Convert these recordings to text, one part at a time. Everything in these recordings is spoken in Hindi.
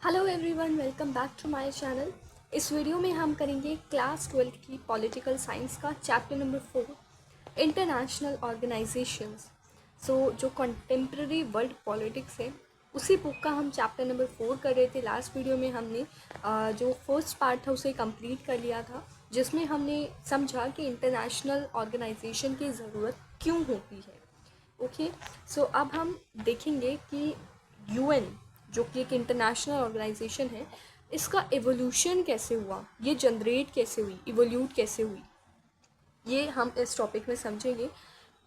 Hello everyone, welcome back to my channel. इस वीडियो में हम करेंगे क्लास 12 की पॉलिटिकल साइंस का चैप्टर नंबर 4 इंटरनेशनल ऑर्गेनाइजेशंस। जो कंटेम्प्रेरी वर्ल्ड पॉलिटिक्स है उसी बुक का हम चैप्टर नंबर 4 कर रहे थे। लास्ट वीडियो में हमने जो फर्स्ट पार्ट था उसे कंप्लीट कर लिया था, जिसमें हमने समझा कि इंटरनेशनल ऑर्गेनाइजेशन की ज़रूरत क्यों होती है। ओके, सो अब हम देखेंगे कि यूएन जो कि एक इंटरनेशनल ऑर्गेनाइजेशन है, इसका एवोल्यूशन कैसे हुआ, ये जनरेट कैसे हुई, इवोल्यूट कैसे हुई, ये हम इस टॉपिक में समझेंगे।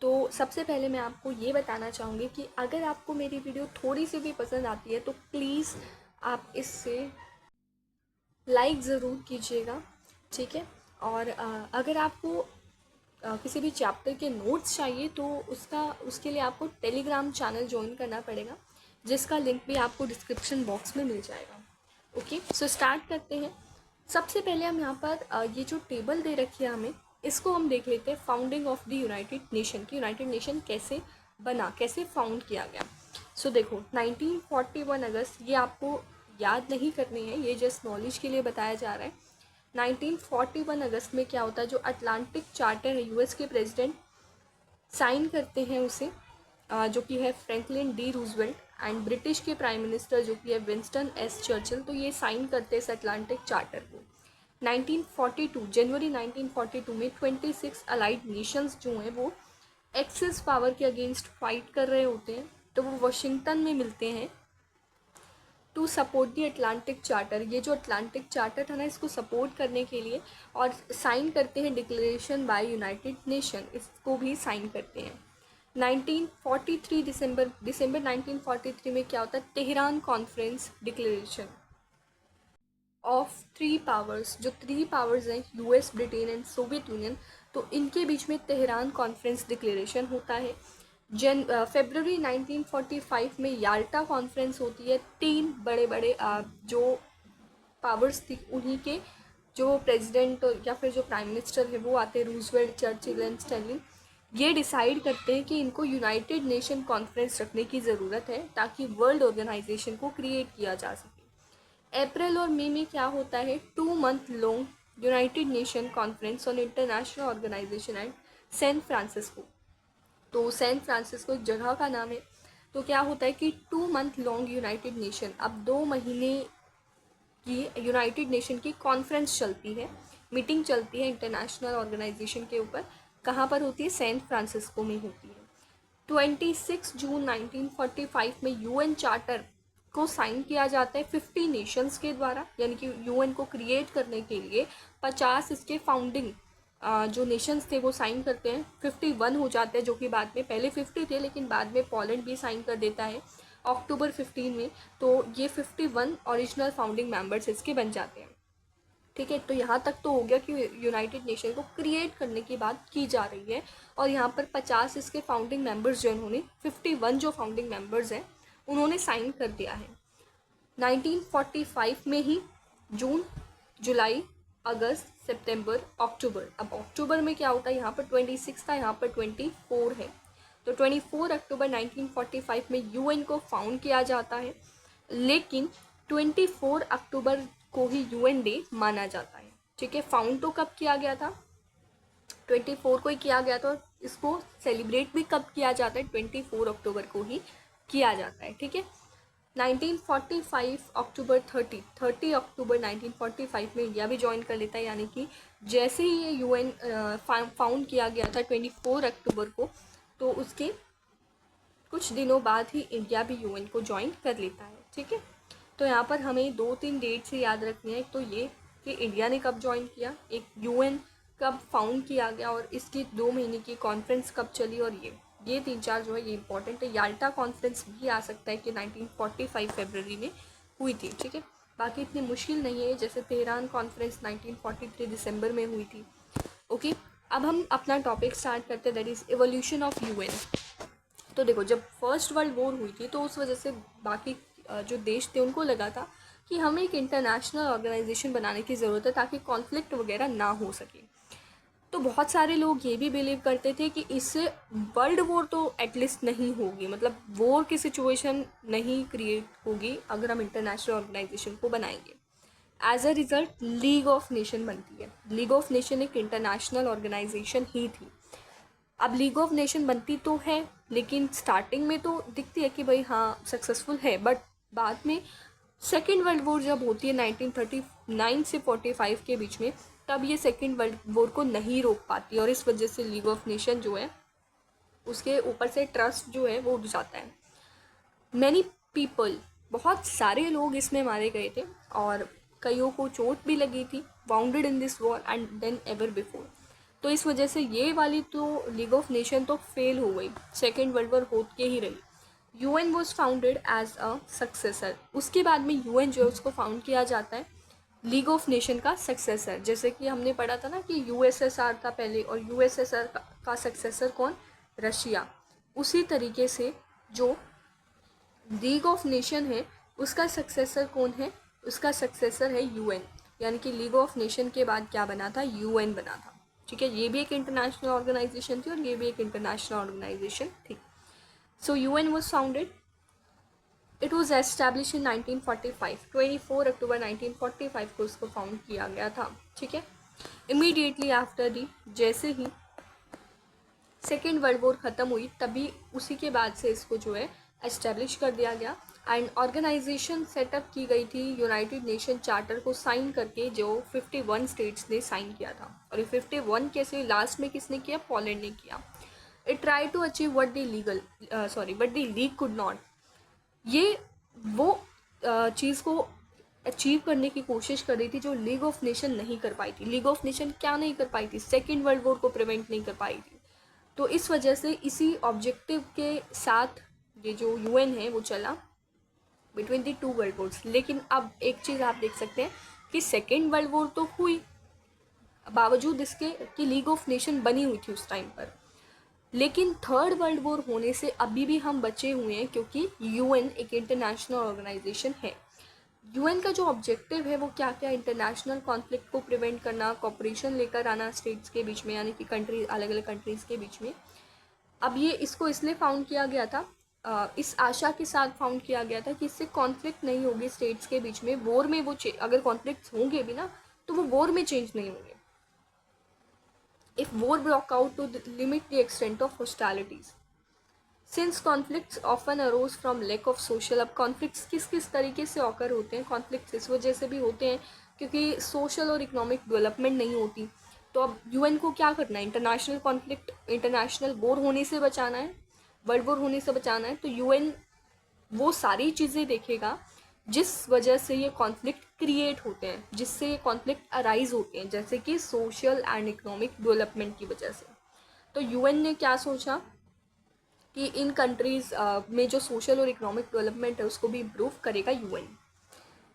तो सबसे पहले मैं आपको ये बताना चाहूँगी कि अगर आपको मेरी वीडियो थोड़ी सी भी पसंद आती है तो प्लीज़ आप इससे लाइक ज़रूर कीजिएगा, ठीक है। और अगर आपको किसी भी चैप्टर के नोट्स चाहिए तो उसके लिए आपको टेलीग्राम चैनल ज्वाइन करना पड़ेगा, जिसका लिंक भी आपको डिस्क्रिप्शन बॉक्स में मिल जाएगा। ओके, सो स्टार्ट करते हैं। सबसे पहले हम यहाँ पर ये जो टेबल दे रखी है हमें, इसको हम देख लेते हैं founding of the United nation की। यूनाइटेड नेशन कैसे बना, कैसे फाउंड किया गया। सो देखो 1941 अगस्त, ये आपको याद नहीं करनी है, ये जस्ट नॉलेज के लिए बताया जा रहा है। 1941 अगस्त में क्या होता है, जो अटलांटिक चार्टर है, यूएस के प्रेसिडेंट साइन करते हैं उसे, जो कि है Franklin D Roosevelt, and British के प्राइम मिनिस्टर जो कि है विंस्टन एस चर्चिल। तो ये साइन करते हैं इस अटलांटिक चार्टर को। 1942 जनवरी 1942 में 26 अलाइड नेशंस जो हैं वो एक्सिस पावर के अगेंस्ट फाइट कर रहे होते हैं, तो वो वाशिंगटन में मिलते हैं to support the Atlantic charter. ये जो अटलांटिक चार्टर था ना, इसको सपोर्ट करने के लिए, और साइन करते हैं डिक्लेरेशन बाय यूनाइटेड नेशन, इसको भी साइन करते हैं। 1943 दिसंबर 1943 में क्या होता है, Tehran conference declaration of three powers. जो थ्री पावर्स हैं, US, Britain and Soviet union, तो इनके बीच में तेहरान कॉन्फ्रेंस डिक्लेरेशन होता है। फरवरी 1945 में याल्टा कॉन्फ्रेंस होती है। तीन बड़े बड़े जो पावर्स थी उन्हीं के जो प्रेसिडेंट या फिर जो प्राइम मिनिस्टर है वो आते हैं, रूजवेल्ट, चर्चिल एंड स्टैलिन। ये डिसाइड करते हैं कि इनको यूनाइटेड नेशन कॉन्फ्रेंस रखने की ज़रूरत है ताकि वर्ल्ड ऑर्गेनाइजेशन को क्रिएट किया जा सके। अप्रैल और मई में क्या होता है, 2 month long United Nation conference on international organisation at San Francisco. तो सैन फ्रांसिस्को एक जगह का नाम है। तो क्या होता है कि 2 मंथ लॉन्ग यूनाइटेड नेशन, अब 2 महीने की यूनाइटेड नेशन की कॉन्फ्रेंस चलती है, मीटिंग चलती है इंटरनेशनल ऑर्गेनाइजेशन के ऊपर। कहाँ पर होती है, सैन फ्रांसिस्को में होती है। 26 जून 1945 में यूएन चार्टर को साइन किया जाता है 50 नेशंस के द्वारा, यानी कि यूएन को क्रिएट करने के लिए 50 इसके फाउंडिंग जो नेशंस थे वो साइन करते हैं। 51 हो जाते हैं, जो कि बाद में, पहले 50 थे लेकिन बाद में पोलैंड भी साइन कर देता है अक्टूबर 15 में। तो ये 51 ओरिजिनल फाउंडिंग मेंबर्स इसके बन जाते हैं, ठीक है। तो यहाँ तक तो हो गया कि यूनाइटेड नेशन को क्रिएट करने की बात की जा रही है, और यहाँ पर 50 इसके फाउंडिंग मेंबर्स जो इन्होंने, 51 जो फाउंडिंग मेंबर्स हैं उन्होंने साइन कर दिया है। 1945 में ही जून, जुलाई, अगस्त, सितंबर, अक्टूबर। अब अक्टूबर में क्या होता है, यहाँ पर 26 था, यहाँ पर 24 है। तो 24 अक्टूबर 1945 में यूएन को फाउंड किया जाता है, लेकिन 24 अक्टूबर को ही यूएन डे माना जाता है, ठीक है। फाउंड तो कब किया गया था, 24 को ही किया गया था, और इसको सेलिब्रेट भी कब किया जाता है, 24 अक्टूबर को ही किया जाता है, ठीक है। 1945 अक्टूबर 30 अक्टूबर 1945 में इंडिया भी ज्वाइन कर लेता है, यानी कि जैसे ही ये यूएन फाउंड किया गया था 24 अक्टूबर को, तो उसके कुछ दिनों बाद ही इंडिया भी यूएन को ज्वाइन कर लेता है, ठीक है। तो यहाँ पर हमें 2-3 डेट से याद रखनी है। एक तो ये कि इंडिया ने कब ज्वाइन किया, एक यूएन कब फाउंड किया गया, और इसकी 2 महीने की कॉन्फ्रेंस कब चली, और ये 3-4 जो है ये इंपॉर्टेंट है। याल्टा कॉन्फ्रेंस भी आ सकता है कि 1945 फरवरी में हुई थी, ठीक है। बाकी इतनी मुश्किल नहीं है, जैसे तेहरान कॉन्फ्रेंस 1943 दिसंबर में हुई थी। ओके, अब हम अपना टॉपिक स्टार्ट करते हैं, that is evolution of UN. तो देखो, जब फर्स्ट वर्ल्ड वॉर हुई थी तो उस वजह से बाकी जो देश थे उनको लगा था कि हमें एक इंटरनेशनल ऑर्गेनाइजेशन बनाने की ज़रूरत है ताकि कॉन्फ्लिक्ट वगैरह ना हो सके। तो बहुत सारे लोग ये भी बिलीव करते थे कि इससे वर्ल्ड वॉर तो एटलीस्ट नहीं होगी, मतलब वॉर की सिचुएशन नहीं क्रिएट होगी अगर हम इंटरनेशनल ऑर्गेनाइजेशन को बनाएंगे। As a result league of nation बनती है। लीग ऑफ नेशन एक इंटरनेशनल ऑर्गेनाइजेशन ही थी। अब लीग ऑफ नेशन बनती तो है, लेकिन स्टार्टिंग में तो दिखती है कि भाई हाँ सक्सेसफुल है, बट बाद में सेकेंड वर्ल्ड वॉर जब होती है 1939 से 45 के बीच में, तब ये सेकेंड वर्ल्ड वॉर को नहीं रोक पाती, और इस वजह से लीग ऑफ नेशन जो है उसके ऊपर से ट्रस्ट जो है वो उठ जाता है। मैनी पीपल, बहुत सारे लोग इसमें मारे गए थे और कईयों को चोट भी लगी थी। Wounded in this war and then ever before. तो इस वजह से ये वाली तो लीग ऑफ नेशन तो फेल हो गई, सेकेंड वर्ल्ड वॉर होत के ही रही। UN was founded as a successor. उसके बाद में यूएन जो है उसको फाउंड किया जाता है लीग ऑफ नेशन का सक्सेसर। जैसे कि हमने पढ़ा था ना कि यूएसएसआर था पहले, और यूएसएसआर का सक्सेसर कौन? रशिया। उसी तरीके से जो लीग ऑफ नेशन है उसका सक्सेसर कौन है? उसका सक्सेसर है यूएन। यानी कि लीग ऑफ नेशन के बाद क्या बना था? यूएन बना था। ठीक है, ये भी एक इंटरनेशनल ऑर्गेनाइजेशन थी और ये भी एक इंटरनेशनल ऑर्गेनाइजेशन थी। So UN was founded, it was establish in 1945। 24 अक्टूबर 1945 को इसको फाउंड किया गया था। ठीक है, इमीडिएटली आफ्टर दी, जैसे ही सेकेंड वर्ल्ड वॉर ख़त्म हुई तभी उसी के बाद से इसको जो है एस्टेब्लिश कर दिया गया। एंड ऑर्गेनाइजेशन सेटअप की गई थी यूनाइटेड नेशन चार्टर को साइन करके, जो 51 स्टेट्स ने साइन किया था। और ये 51 कैसे, लास्ट में किसने किया? पोलैंड ने किया। It try to achieve what the league could not. ये वो चीज़ को अचीव करने की कोशिश कर रही थी जो लीग ऑफ नेशन नहीं कर पाई थी। लीग ऑफ नेशन क्या नहीं कर पाई थी? सेकेंड वर्ल्ड वॉर को प्रिवेंट नहीं कर पाई थी। तो इस वजह से इसी ऑब्जेक्टिव के साथ ये जो यूएन है वो चला between the two world Wars. लेकिन अब एक चीज़ आप देख सकते हैं कि सेकेंड वर्ल्ड वॉर तो हुई, बावजूद इसके कि लीग ऑफ नेशन बनी हुई थी उस टाइम पर, लेकिन थर्ड वर्ल्ड वॉर होने से अभी भी हम बचे हुए हैं, क्योंकि यूएन एक इंटरनेशनल ऑर्गेनाइजेशन है। यूएन का जो ऑब्जेक्टिव है वो क्या क्या? इंटरनेशनल कॉन्फ्लिक्ट को प्रिवेंट करना, कॉपरेशन लेकर आना स्टेट्स के बीच में, यानी कि कंट्रीज, अलग अलग कंट्रीज़ के बीच में। अब ये इसको इसलिए फाउंड किया गया था, इस आशा के साथ फाउंड किया गया था कि इससे कॉन्फ्लिक्ट नहीं होगी स्टेट्स के बीच में। वॉर में वो अगर कॉन्फ्लिक्ट होंगे भी ना तो वो वॉर में चेंज नहीं होंगे। If war broke out to limit the extent of hostilities, since conflicts often arose from lack of social. अब कॉन्फ्लिक्ट्स किस किस तरीके से ऑकर होते हैं? कॉन्फ्लिक्ट्स इस वजह से भी होते हैं क्योंकि सोशल और इकोनॉमिक डेवलपमेंट नहीं होती। तो अब यूएन को क्या करना है? इंटरनेशनल कॉन्फ्लिक्ट, इंटरनेशनल वॉर होने से बचाना है, वर्ल्ड वॉर होने से बचाना है। तो यूएन वो सारी चीज़ें देखेगा जिस वजह से ये कॉन्फ्लिक्ट क्रिएट होते हैं, जिससे ये कॉन्फ्लिक्ट अराइज होते हैं, जैसे कि सोशल एंड इकोनॉमिक डेवलपमेंट की वजह से। तो यूएन ने क्या सोचा कि इन कंट्रीज़ में जो सोशल और इकोनॉमिक डेवलपमेंट है उसको भी इम्प्रूव करेगा यूएन।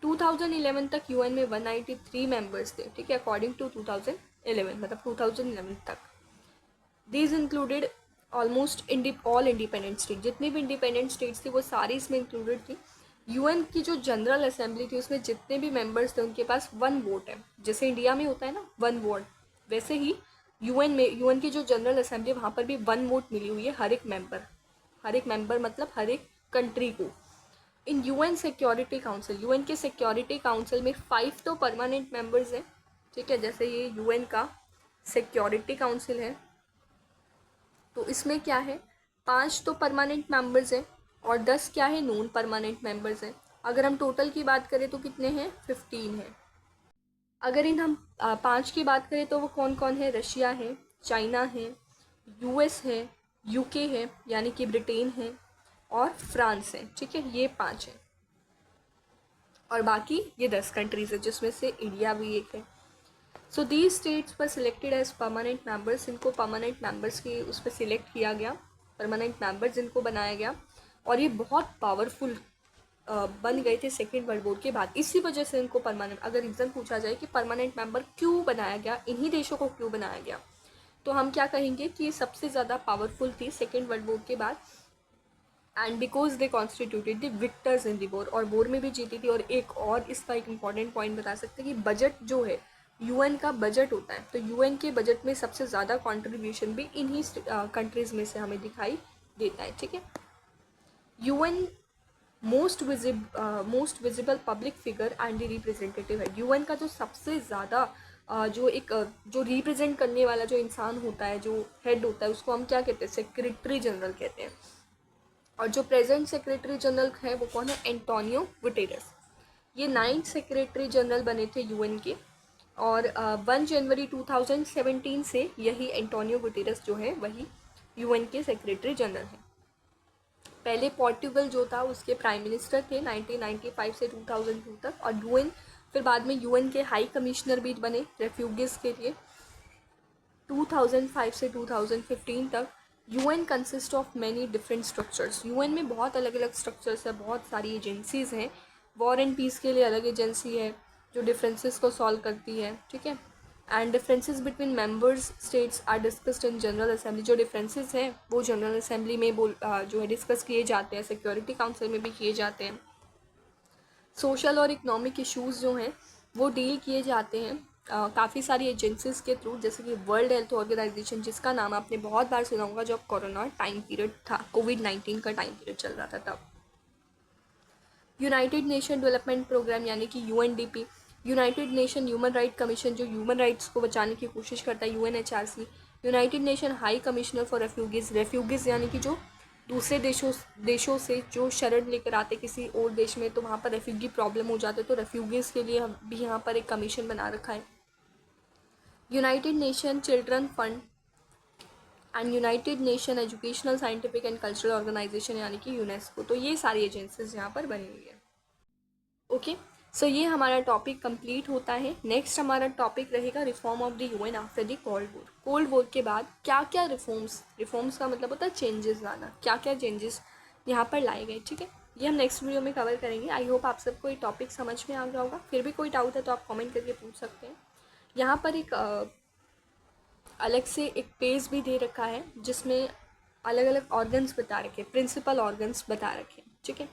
2011 तक यूएन में 193 मेंबर्स थे। ठीक है, अकॉर्डिंग टू 2011, मतलब 2011 तक। These included almost all independent state. जितनी भी इंडिपेंडेंट स्टेट्स थी वो सारी इसमें इंक्लूडेड थी। यूएन की जो जनरल असेंबली थी उसमें जितने भी मेंबर्स थे उनके पास वन वोट है। जैसे इंडिया में होता है ना वन वोट, वैसे ही यूएन में, यूएन की जो जनरल असेंबली वहाँ पर भी वन वोट मिली हुई है हर एक मेंबर मतलब हर एक कंट्री को। इन यूएन सिक्योरिटी काउंसिल, यूएन के सिक्योरिटी काउंसिल में 5 तो परमानेंट मेंबर्स हैं। ठीक है, जैसे ये यूएन का सिक्योरिटी काउंसिल है तो इसमें क्या है, 5 तो परमानेंट मेंबर्स हैं और 10 क्या है? नॉन परमानेंट मेंबर्स हैं। अगर हम टोटल की बात करें तो कितने हैं? 15 हैं। अगर इन हम 5 की बात करें तो वो कौन कौन है? रशिया है, चाइना है, यूएस है, यूके है यानी कि ब्रिटेन है, और फ्रांस है। ठीक है, ये 5 हैं और बाकी ये 10 कंट्रीज़ है जिसमें से इंडिया भी एक है। सो दीज स्टेट्स पर सिलेक्टेड एज परमानेंट मेंबर्स। इनको परमानेंट मेंबर्स की उस पर सिलेक्ट किया गया, परमानेंट मेंबर्स इनको बनाया गया, और ये बहुत पावरफुल बन गए थे सेकेंड वर्ल्ड वॉर के बाद। इसी वजह से इनको परमानेंट, अगर रीज़न पूछा जाए कि परमानेंट मेंबर क्यों बनाया गया, इन्हीं देशों को क्यों बनाया गया, तो हम क्या कहेंगे कि ये सबसे ज़्यादा पावरफुल थी सेकेंड वर्ल्ड वॉर के बाद। And because they constituted the Victus in the war, और वॉर में भी जीती थी। और एक और इसका एक इम्पॉर्टेंट पॉइंट बता सकते हैं कि बजट जो है यूएन का बजट होता है, तो यूएन के बजट में सबसे ज़्यादा कंट्रीब्यूशन भी इन्हीं कंट्रीज़ में से हमें दिखाई देता है, ठीक है। UN most visible public figure and representative है। यूएन का जो सबसे ज़्यादा जो रिप्रेजेंट करने वाला जो इंसान होता है, जो हेड होता है, उसको हम क्या कहते हैं, सेक्रेटरी जनरल कहते हैं। और जो प्रेजेंट सेक्रेटरी जनरल है वो कौन है, एंटोनियो गुटेरेस। ये 9th सेक्रेटरी जनरल बने थे यूएन के, और 1 जनवरी 2017 से यही एंटोनियो गुटेरेस जो है वही यूएन के सेक्रेटरी जनरल हैं। पहले पोर्टुगल जो था उसके प्राइम मिनिस्टर थे 1995 से 2002 तक, और यूएन फिर बाद में यूएन के हाई कमिश्नर भी बने रेफ्यूजीज के लिए 2005 से 2015 तक। UN consist of many different structures. UN में बहुत अलग अलग स्ट्रक्चर्स है, बहुत सारी एजेंसीज़ हैं। वॉर एंड पीस के लिए अलग एजेंसी है जो डिफरेंसेस को सॉल्व करती है, ठीक है। And differences between members states are discussed in general assembly. जो डिफरेंसेस हैं वो जनरल असेंबली में जो है डिस्कस किए जाते हैं, सिक्योरिटी काउंसिल में भी किए जाते हैं। सोशल और इकोनॉमिक इश्यूज़ जो हैं वो डील किए जाते हैं काफ़ी सारी एजेंसीज़ के थ्रू, जैसे कि वर्ल्ड हेल्थ ऑर्गेनाइजेशन, जिसका नाम आपने बहुत बार सुना होगा जब कोरोना टाइम पीरियड था, कोविड-19 का टाइम पीरियड चल रहा था तब। यूनाइटेड नेशन डेवलपमेंट प्रोग्राम यानी कि UNDP, United nation human right commission जो ह्यूमन राइट्स को बचाने की कोशिश करता है, UNHRC. United nation high commissioner for refugees यानी कि जो दूसरे देशों से जो शरण लेकर आते किसी और देश में, तो वहाँ पर रेफ्यूजी प्रॉब्लम हो जाते, तो रेफ्यूजीज के लिए भी यहाँ पर एक कमीशन बना रखा है। United Nation children fund and United Nation educational scientific and cultural organisation यानी कि यूनेस्को। तो ये सारी एजेंसीज यहाँ पर बनी हुई है। ओके, सो ये हमारा टॉपिक कंप्लीट होता है। नेक्स्ट हमारा टॉपिक रहेगा reform of the UN after the cold war. Cold war के बाद क्या क्या रिफॉर्म्स का मतलब होता है चेंजेस लाना, क्या क्या चेंजेस यहाँ पर लाए गए, ठीक है। ये हम नेक्स्ट वीडियो में कवर करेंगे। आई होप आप सबको ये टॉपिक समझ में आ गया होगा। फिर भी कोई डाउट है तो आप कमेंट करके पूछ सकते हैं। यहाँ पर एक अलग से एक पेज भी दे रखा है जिसमें अलग अलग ऑर्गन्स बता रखे, प्रिंसिपल ऑर्गन्स बता रखे, ठीक है।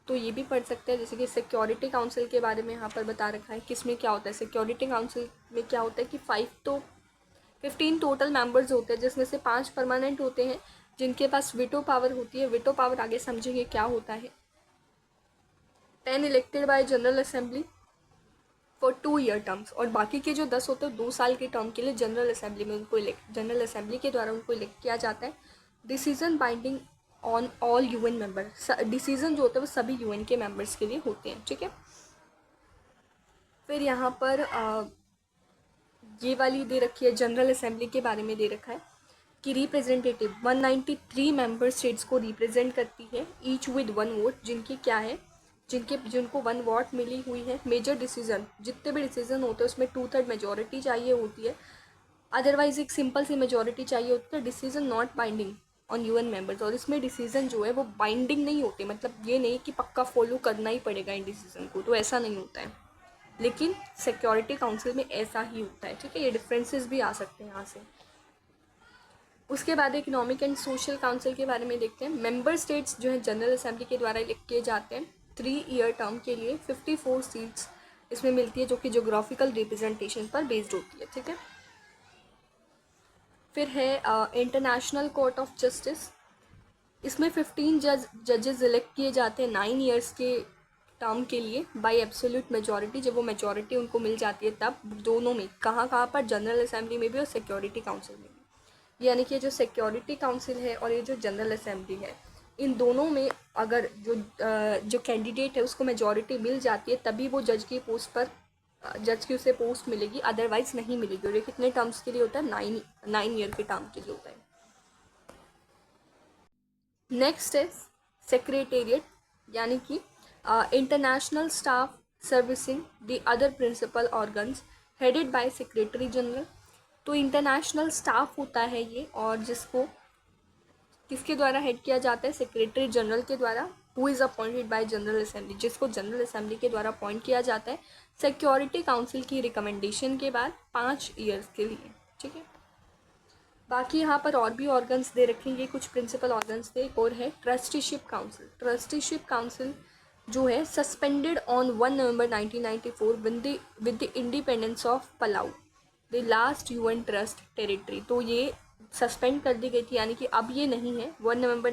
तो ये भी पढ़ सकते हैं, जैसे कि सिक्योरिटी काउंसिल के बारे में यहाँ पर बता रखा है किसमें क्या होता है। सिक्योरिटी काउंसिल में क्या होता है कि 15 टोटल मेंबर्स होते हैं, जिसमें से 5 परमानेंट होते हैं जिनके पास वीटो पावर होती है। वीटो पावर आगे समझेंगे क्या होता है। 10 elected by general assembly for 2 year terms, और बाकी के जो 10 होते हैं 2 साल के टर्म के लिए जनरल असेंबली में जनरल असेंबली के द्वारा उनको इलेक्ट किया जाता है। Decision binding on all UN member, decision जो होते हैं वो सभी यूएन के मेंबर्स के लिए होते हैं, ठीक है। फिर यहाँ पर ये वाली दे रखी है, जनरल असेंबली के बारे में दे रखा है कि रिप्रेजेंटेटिव 193 मेंबर स्टेट्स को रिप्रेजेंट करती है, ईच विद 1 वोट, जिनको 1 वोट मिली हुई है। मेजर डिसीजन, जितने भी डिसीजन होते हैं उसमें 2/3 मेजोरिटी चाहिए होती है, अदरवाइज एक सिंपल सी मेजोरिटी चाहिए होती है। Decision not binding on UN members, और इसमें डिसीजन जो है वो बाइंडिंग नहीं होते, मतलब ये नहीं कि पक्का फॉलो करना ही पड़ेगा इन डिसीजन को, तो ऐसा नहीं होता है। लेकिन सिक्योरिटी काउंसिल में ऐसा ही होता है, ठीक है। ये डिफरेंसेस भी आ सकते हैं यहाँ से। उसके बाद इकोनॉमिक एंड सोशल काउंसिल के बारे में देखते हैं। मेंबर स्टेट्स जो है जनरल असेंबली के द्वारा इलेक्ट किए जाते हैं 3 ईयर टर्म के लिए। 54 सीट्स इसमें मिलती है जो कि जोग्राफिकल रिप्रेजेंटेशन पर बेस्ड होती है, ठीक है। फिर है इंटरनेशनल कोर्ट ऑफ जस्टिस। इसमें 15 जजेस इलेक्ट किए जाते हैं 9 ईयर्स के टर्म के लिए बाय एब्सोल्यूट मेजॉरिटी। जब वो मेजॉरिटी उनको मिल जाती है तब, दोनों में, कहाँ पर, जनरल असेंबली में भी और सिक्योरिटी काउंसिल में भी। यानी कि जो सिक्योरिटी काउंसिल है और ये जो जनरल असेंबली है, इन दोनों में अगर जो कैंडिडेट है उसको मेजॉरिटी मिल जाती है तभी वो जज की उसे पोस्ट मिलेगी, अदरवाइज नहीं मिलेगी। और ये कितने टर्म्स के लिए होता है, 9 ईयर के टर्म के लिए होता है। नेक्स्ट है सेक्रेटेरिएट, यानी कि international staff servicing the other principal organs headed by secretary general. तो इंटरनेशनल स्टाफ होता है ये, और जिसको किसके द्वारा हेड किया जाता है, सेक्रेटरी जनरल के द्वारा, who is appointed by general assembly, जिसको जनरल असेंबली के द्वारा अपॉइंट किया जाता है सिक्योरिटी काउंसिल की रिकमेंडेशन के बाद 5 ईयर्स के लिए, ठीक है। बाकी यहाँ पर और भी ऑर्गन्स दे रखेंगे, कुछ प्रिंसिपल ऑर्गन्स थे। एक और है ट्रस्टीशिप काउंसिल। ट्रस्टीशिप काउंसिल जो है suspended on 1 November 1994 with the independence of Palau, the last UN trust territory. तो ये सस्पेंड कर दी गई थी, यानी कि अब ये नहीं है। 1 नवंबर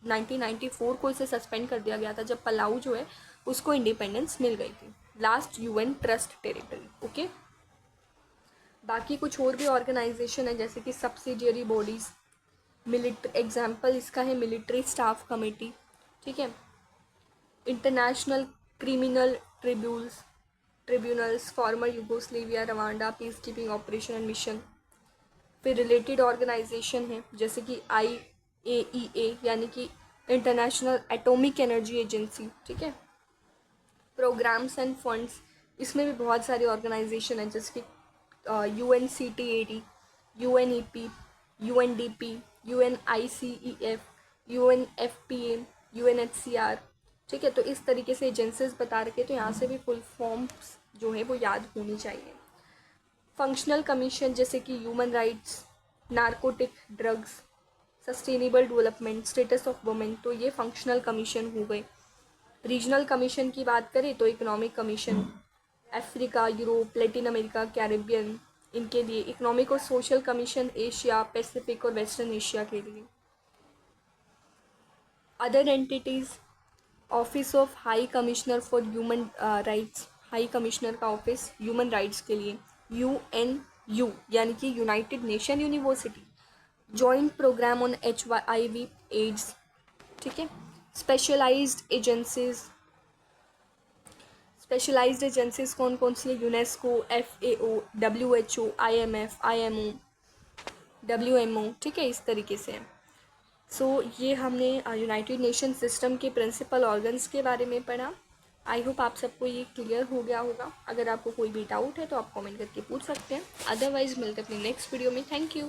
1994 को इसे सस्पेंड कर दिया गया था, जब पलाऊ जो है उसको इंडिपेंडेंस मिल गई थी, last UN trust territory. Okay, बाकी कुछ और भी ऑर्गेनाइजेशन है जैसे कि सब्सिडियरी बॉडीज़, मिलिट्री, एग्जाम्पल इसका है मिलिट्री स्टाफ कमेटी, ठीक है, international criminal tribunals, former Yugoslavia, Rwanda, peace keeping operation and mission. फिर रिलेटेड ऑर्गेनाइजेशन है जैसे कि IAEA यानी कि इंटरनेशनल एटॉमिक एनर्जी एजेंसी, ठीक है, प्रोग्राम्स एंड फंड्स, इसमें भी बहुत सारी ऑर्गेनाइजेशन है जैसे कि UNCTAD, UNEP, UNDP, UNICEF, UNFPA, UNHCR, ठीक है। तो इस तरीके से एजेंसीज बता रखे, तो यहाँ से भी फुल फॉर्म्स जो है वो याद होनी चाहिए। फंक्शनल कमीशन जैसे कि human rights, narcotic drugs, sustainable development, status of women, तो ये फंक्शनल कमीशन हो गए। रीजनल कमीशन की बात करें तो economic commission, Africa, Europe, Latin America, Caribbean, इनके लिए। इकोनॉमिक और सोशल कमीशन एशिया, पैसिफिक और वेस्टर्न एशिया के लिए। Other entities, office of high commissioner for human rights, high commissioner का ऑफिस ह्यूमन राइट्स के लिए। UNU यानी कि United Nation university, joint programme on HIV AIDS, ठीक है। स्पेशलाइज्ड एजेंसीज कौन कौन सी है? UNESCO, FAO, WHO, IMF, IMO, WMO, ठीक है, इस तरीके से। सो ये हमने यूनाइटेड नेशन सिस्टम के प्रिंसिपल ऑर्गन्स के बारे में पढ़ा। आई होप आप सबको ये क्लियर हो गया होगा। अगर आपको कोई भी डाउट है तो आप कमेंट करके पूछ सकते हैं, अदरवाइज मिलते हैं अपनी नेक्स्ट वीडियो में। Thank you.